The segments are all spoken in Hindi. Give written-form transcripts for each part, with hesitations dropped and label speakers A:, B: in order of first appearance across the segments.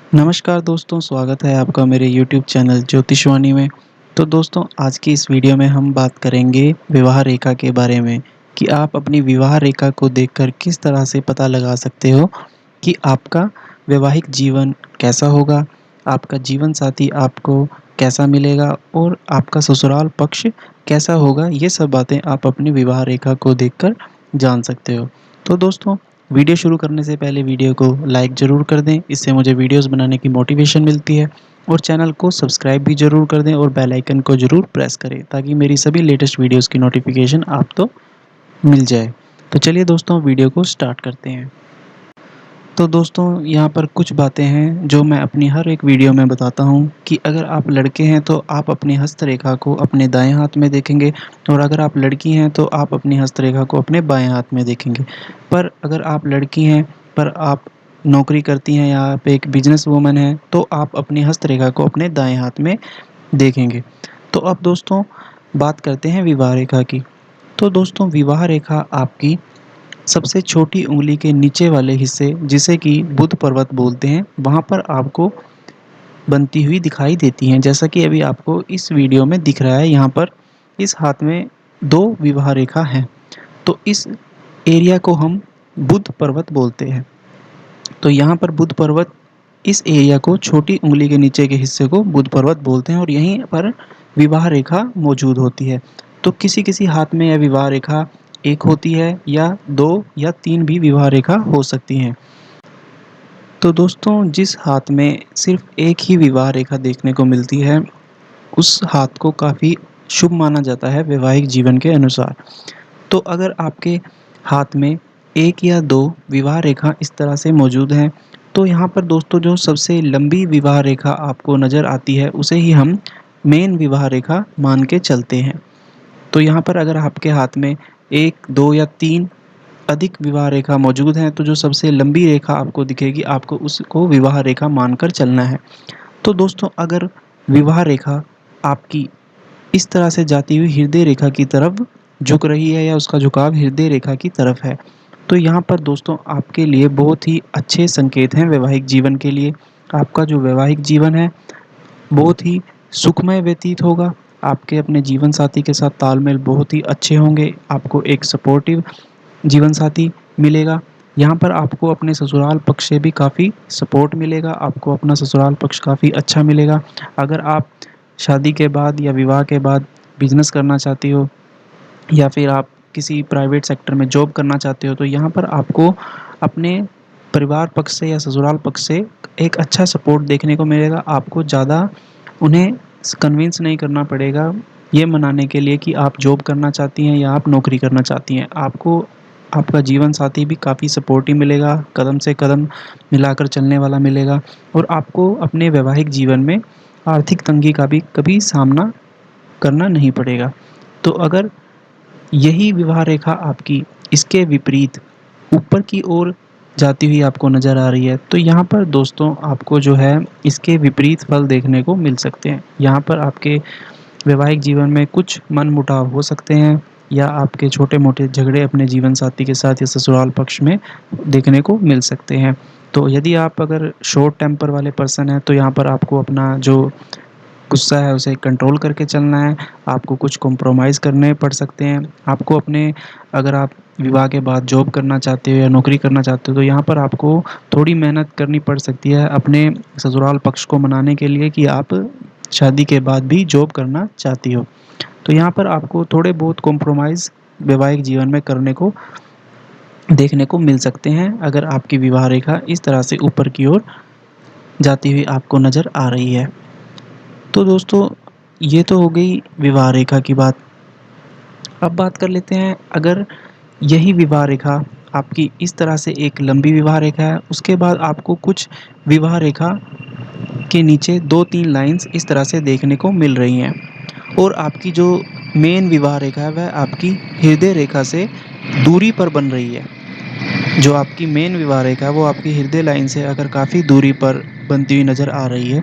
A: नमस्कार दोस्तों, स्वागत है आपका मेरे यूट्यूब चैनल ज्योतिषवाणी में। तो दोस्तों, आज की इस वीडियो में हम बात करेंगे विवाह रेखा के बारे में कि आप अपनी विवाह रेखा को देखकर किस तरह से पता लगा सकते हो कि आपका वैवाहिक जीवन कैसा होगा, आपका जीवन साथी आपको कैसा मिलेगा और आपका ससुराल पक्ष कैसा होगा। ये सब बातें आप अपनी विवाह रेखा को देखकर जान सकते हो। तो दोस्तों, वीडियो शुरू करने से पहले वीडियो को लाइक ज़रूर कर दें, इससे मुझे वीडियोस बनाने की मोटिवेशन मिलती है। और चैनल को सब्सक्राइब भी ज़रूर कर दें और बेल आइकन को ज़रूर प्रेस करें ताकि मेरी सभी लेटेस्ट वीडियोस की नोटिफिकेशन आप तो मिल जाए। तो चलिए दोस्तों, वीडियो को स्टार्ट करते हैं। तो दोस्तों, यहाँ पर कुछ बातें हैं जो मैं अपनी हर एक वीडियो में बताता हूँ कि अगर आप लड़के हैं तो आप अपनी हस्तरेखा को अपने दाएं हाथ में देखेंगे, और अगर आप लड़की हैं तो आप अपनी हस्तरेखा को अपने बाएं हाथ में देखेंगे। पर अगर आप लड़की हैं पर आप नौकरी करती हैं या आप एक बिजनेस वूमन हैं तो आप अपनी हस्तरेखा को अपने दाएं हाथ में देखेंगे। तो अब दोस्तों, बात करते हैं विवाह रेखा की। तो दोस्तों, विवाह रेखा आपकी सबसे छोटी उँगली के नीचे वाले हिस्से, जिसे कि बुध पर्वत बोलते हैं, वहाँ पर आपको बनती हुई दिखाई देती हैं। जैसा कि अभी आपको इस वीडियो में दिख रहा है, यहाँ पर इस हाथ में 2 विवाह रेखा हैं। तो इस एरिया को हम बुध पर्वत बोलते हैं। तो यहाँ पर बुध पर्वत, इस एरिया को, छोटी उँगली के नीचे के हिस्से को बुध पर्वत बोलते हैं और यहीं पर विवाह रेखा मौजूद होती है। तो किसी-किसी हाथ में यह विवाह रेखा 1 होती है या 2 या 3 भी विवाह रेखा हो सकती हैं। तो दोस्तों, जिस हाथ में सिर्फ़ एक ही विवाह रेखा देखने को मिलती है, उस हाथ को काफ़ी शुभ माना जाता है वैवाहिक जीवन के अनुसार। तो अगर आपके हाथ में 1 या 2 विवाह रेखा इस तरह से मौजूद हैं, तो यहाँ पर दोस्तों जो सबसे लंबी विवाह रेखा आपको नज़र आती है, उसे ही हम मेन विवाह रेखा मान के चलते हैं। तो यहाँ पर अगर आपके हाथ में 1, 2 या 3 अधिक विवाह रेखा मौजूद हैं, तो जो सबसे लंबी रेखा आपको दिखेगी, आपको उसको विवाह रेखा मानकर चलना है। तो दोस्तों, अगर विवाह रेखा आपकी इस तरह से जाती हुई हृदय रेखा की तरफ झुक रही है या उसका झुकाव हृदय रेखा की तरफ है, तो यहाँ पर दोस्तों आपके लिए बहुत ही अच्छे संकेत हैं वैवाहिक जीवन के लिए। आपका जो वैवाहिक जीवन है बहुत ही सुखमय व्यतीत होगा। आपके अपने जीवन साथी के साथ तालमेल बहुत ही अच्छे होंगे। आपको एक सपोर्टिव जीवन साथी मिलेगा। यहाँ पर आपको अपने ससुराल पक्ष से भी काफ़ी सपोर्ट मिलेगा, आपको अपना ससुराल पक्ष काफ़ी अच्छा मिलेगा। अगर आप शादी के बाद या विवाह के बाद बिज़नेस करना चाहती हो या फिर आप किसी प्राइवेट सेक्टर में जॉब करना चाहते हो, तो यहाँ पर आपको अपने परिवार पक्ष से या ससुराल पक्ष से एक अच्छा सपोर्ट देखने को मिलेगा। आपको ज़्यादा उन्हें कन्विंस नहीं करना पड़ेगा ये मनाने के लिए कि आप जॉब करना चाहती हैं या आप नौकरी करना चाहती हैं। आपको आपका जीवन साथी भी काफ़ी सपोर्टिव मिलेगा, कदम से कदम मिलाकर चलने वाला मिलेगा, और आपको अपने वैवाहिक जीवन में आर्थिक तंगी का भी कभी सामना करना नहीं पड़ेगा। तो अगर यही विवाह रेखा आपकी इसके विपरीत ऊपर की ओर जाती हुई आपको नज़र आ रही है, तो यहाँ पर दोस्तों आपको जो है इसके विपरीत फल देखने को मिल सकते हैं। यहाँ पर आपके वैवाहिक जीवन में कुछ मनमुटाव हो सकते हैं या आपके छोटे-मोटे झगड़े अपने जीवन साथी के साथ या ससुराल पक्ष में देखने को मिल सकते हैं। तो यदि आप अगर शॉर्ट टेम्पर वाले पर्सन हैं, तो यहाँ पर आपको अपना जो गुस्सा है उसे कंट्रोल करके चलना है। आपको कुछ कॉम्प्रोमाइज़ करने पड़ सकते हैं। आपको अपने, अगर आप विवाह के बाद जॉब करना चाहते हो या नौकरी करना चाहते हो, तो यहाँ पर आपको थोड़ी मेहनत करनी पड़ सकती है अपने ससुराल पक्ष को मनाने के लिए कि आप शादी के बाद भी जॉब करना चाहती हो। तो यहाँ पर आपको थोड़े बहुत कॉम्प्रोमाइज़ वैवाहिक जीवन में करने को देखने को मिल सकते हैं, अगर आपकी विवाह रेखा इस तरह से ऊपर की ओर जाती हुई आपको नज़र आ रही है। तो दोस्तों, ये तो हो गई विवाह रेखा की बात। अब बात कर लेते हैं, अगर यही विवाह रेखा आपकी इस तरह से एक लंबी विवाह रेखा है, उसके बाद आपको कुछ विवाह रेखा के नीचे 2-3 लाइन्स इस तरह से देखने को मिल रही हैं, और आपकी जो मेन विवाह रेखा है वह आपकी हृदय रेखा से दूरी पर बन रही है। जो आपकी मेन विवाह रेखा है वो आपकी हृदय लाइन से अगर काफ़ी दूरी पर बनती हुई नज़र आ रही है,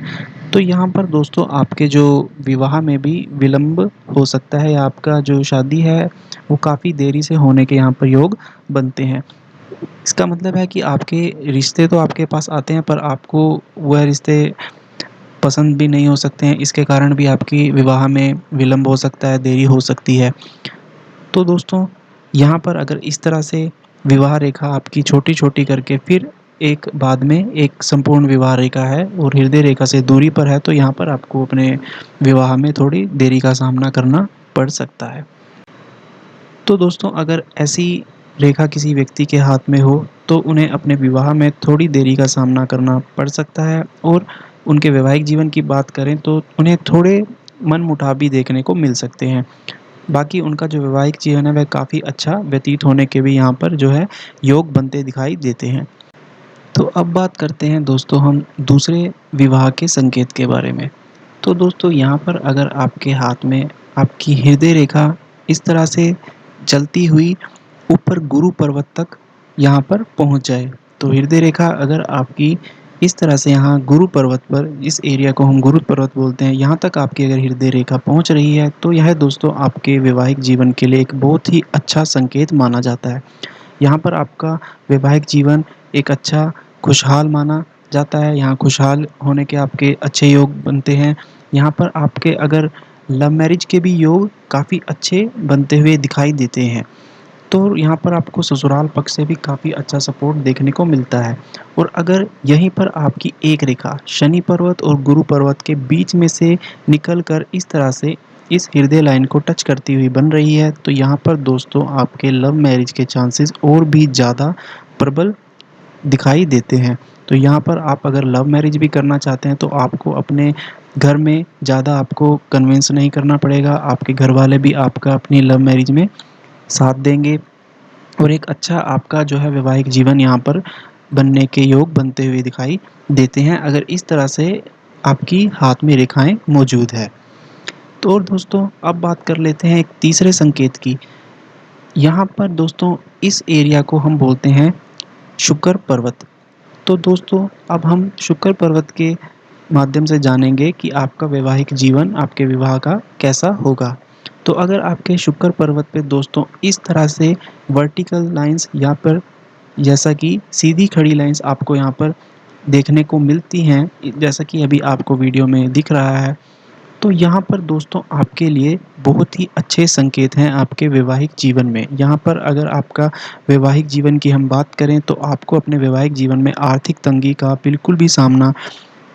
A: तो यहाँ पर दोस्तों आपके जो विवाह में भी विलंब हो सकता है, या आपका जो शादी है वो काफ़ी देरी से होने के यहाँ पर योग बनते हैं। इसका मतलब है कि आपके रिश्ते तो आपके पास आते हैं, पर आपको वह रिश्ते पसंद भी नहीं हो सकते हैं। इसके कारण भी आपकी विवाह में विलंब हो सकता है, देरी हो सकती है। तो दोस्तों, यहाँ पर अगर इस तरह से विवाह रेखा आपकी छोटी-छोटी करके फिर एक बाद में एक संपूर्ण विवाह रेखा है और हृदय रेखा से दूरी पर है, तो यहाँ पर आपको अपने विवाह में थोड़ी देरी का सामना करना पड़ सकता है। तो दोस्तों, अगर ऐसी रेखा किसी व्यक्ति के हाथ में हो, तो उन्हें अपने विवाह में थोड़ी देरी का सामना करना पड़ सकता है और उनके वैवाहिक जीवन की बात करें तो उन्हें थोड़े मनमुटाव भी देखने को मिल सकते हैं। बाकी उनका जो वैवाहिक जीवन है वह काफ़ी अच्छा व्यतीत होने के भी यहाँ पर जो है योग बनते दिखाई देते हैं। तो अब बात करते हैं दोस्तों हम दूसरे विवाह के संकेत के बारे में। तो दोस्तों, यहाँ पर अगर आपके हाथ में आपकी हृदय रेखा इस तरह से चलती हुई ऊपर गुरु पर्वत तक यहाँ पर पहुँच जाए, तो हृदय रेखा अगर आपकी इस तरह से यहाँ गुरु पर्वत पर, इस एरिया को हम गुरु पर्वत बोलते हैं, यहाँ तक आपकी अगर हृदय रेखा पहुँच रही है, तो यह दोस्तों आपके वैवाहिक जीवन के लिए एक बहुत ही अच्छा संकेत माना जाता है। यहाँ पर आपका वैवाहिक जीवन एक अच्छा खुशहाल माना जाता है। यहाँ खुशहाल होने के आपके अच्छे योग बनते हैं। यहाँ पर आपके अगर लव मैरिज के भी योग काफ़ी अच्छे बनते हुए दिखाई देते हैं। तो यहाँ पर आपको ससुराल पक्ष से भी काफ़ी अच्छा सपोर्ट देखने को मिलता है। और अगर यहीं पर आपकी एक रेखा शनि पर्वत और गुरु पर्वत के बीच में से निकल कर इस तरह से इस हृदय लाइन को टच करती हुई बन रही है, तो यहाँ पर दोस्तों आपके लव मैरिज के चांसेस और भी ज़्यादा प्रबल दिखाई देते हैं। तो यहाँ पर आप अगर लव मैरिज भी करना चाहते हैं, तो आपको अपने घर में ज़्यादा आपको कन्विंस नहीं करना पड़ेगा। आपके घर वाले भी आपका अपनी लव मैरिज में साथ देंगे और एक अच्छा आपका जो है वैवाहिक जीवन यहाँ पर बनने के योग बनते हुए दिखाई देते हैं, अगर इस तरह से आपकी हाथ में रेखाएँ मौजूद है। तो और दोस्तों, अब बात कर लेते हैं एक तीसरे संकेत की। यहाँ पर दोस्तों इस एरिया को हम बोलते हैं शुक्र पर्वत। तो दोस्तों, अब हम शुक्र पर्वत के माध्यम से जानेंगे कि आपका वैवाहिक जीवन आपके विवाह का कैसा होगा। तो अगर आपके शुक्र पर्वत पे दोस्तों इस तरह से वर्टिकल लाइन्स यहाँ पर, जैसा कि सीधी खड़ी लाइन्स आपको यहाँ पर देखने को मिलती हैं, जैसा कि अभी आपको वीडियो में दिख रहा है, तो यहाँ पर दोस्तों आपके लिए बहुत ही अच्छे संकेत हैं आपके वैवाहिक जीवन में। यहाँ पर अगर आपका वैवाहिक जीवन की हम बात करें, तो आपको अपने वैवाहिक जीवन में आर्थिक तंगी का बिल्कुल भी सामना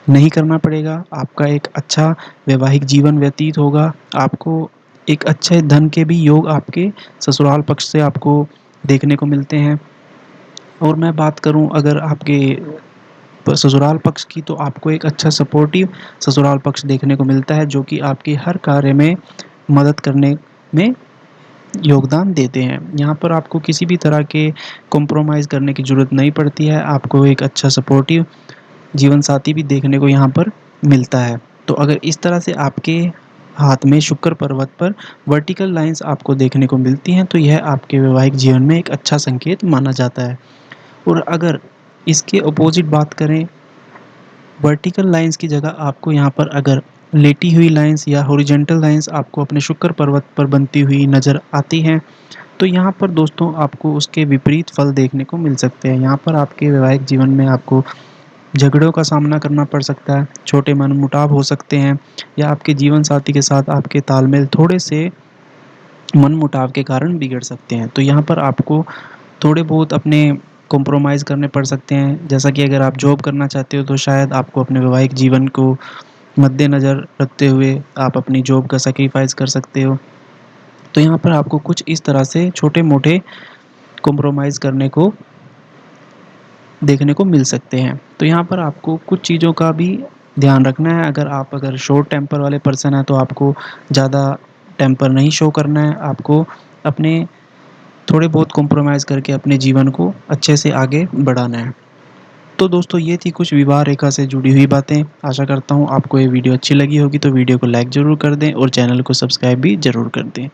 A: नहीं करना पड़ेगा। आपका एक अच्छा वैवाहिक जीवन व्यतीत होगा। आपको एक अच्छे धन के भी योग आपके ससुराल पक्ष से आपको देखने को मिलते हैं। और मैं बात करूँ अगर आपके ससुराल पक्ष की, तो आपको एक अच्छा सपोर्टिव ससुराल पक्ष देखने को मिलता है, जो कि आपके हर कार्य में मदद करने में योगदान देते हैं। यहाँ पर आपको किसी भी तरह के कॉम्प्रोमाइज़ करने की ज़रूरत नहीं पड़ती है। आपको एक अच्छा सपोर्टिव जीवन साथी भी देखने को यहाँ पर मिलता है। तो अगर इस तरह से आपके हाथ में शुक्र पर्वत पर वर्टिकल लाइन्स आपको देखने को मिलती हैं, तो यह आपके वैवाहिक जीवन में एक अच्छा संकेत माना जाता है। और अगर इसके अपोज़िट बात करें, वर्टिकल लाइन्स की जगह आपको यहाँ पर अगर लेटी हुई लाइन्स या हॉरिजॉन्टल लाइन्स आपको अपने शुक्र पर्वत पर बनती हुई नज़र आती हैं, तो यहाँ पर दोस्तों आपको उसके विपरीत फल देखने को मिल सकते हैं। यहाँ पर आपके वैवाहिक जीवन में आपको झगड़ों का सामना करना पड़ सकता है, छोटे मनमुटाव हो सकते हैं, या आपके जीवन साथी के साथ आपके तालमेल थोड़े से मनमुटाव के कारण बिगड़ सकते हैं। तो यहाँ पर आपको थोड़े बहुत अपने कॉम्प्रोमाइज़ करने पड़ सकते हैं। जैसा कि अगर आप जॉब करना चाहते हो, तो शायद आपको अपने वैवाहिक जीवन को मद्देनज़र रखते हुए आप अपनी जॉब का सैक्रिफ़ाइस कर सकते हो। तो यहाँ पर आपको कुछ इस तरह से छोटे-मोटे कॉम्प्रोमाइज़ करने को देखने को मिल सकते हैं। तो यहाँ पर आपको कुछ चीज़ों का भी ध्यान रखना है। अगर शॉर्ट टेम्पर वाले पर्सन हैं, तो आपको ज़्यादा टेम्पर नहीं शो करना है। आपको अपने थोड़े बहुत कॉम्प्रोमाइज़ करके अपने जीवन को अच्छे से आगे बढ़ाना है। तो दोस्तों, ये थी कुछ विवाह रेखा से जुड़ी हुई बातें। आशा करता हूँ आपको ये वीडियो अच्छी लगी होगी, तो वीडियो को लाइक ज़रूर कर दें और चैनल को सब्सक्राइब भी ज़रूर कर दें।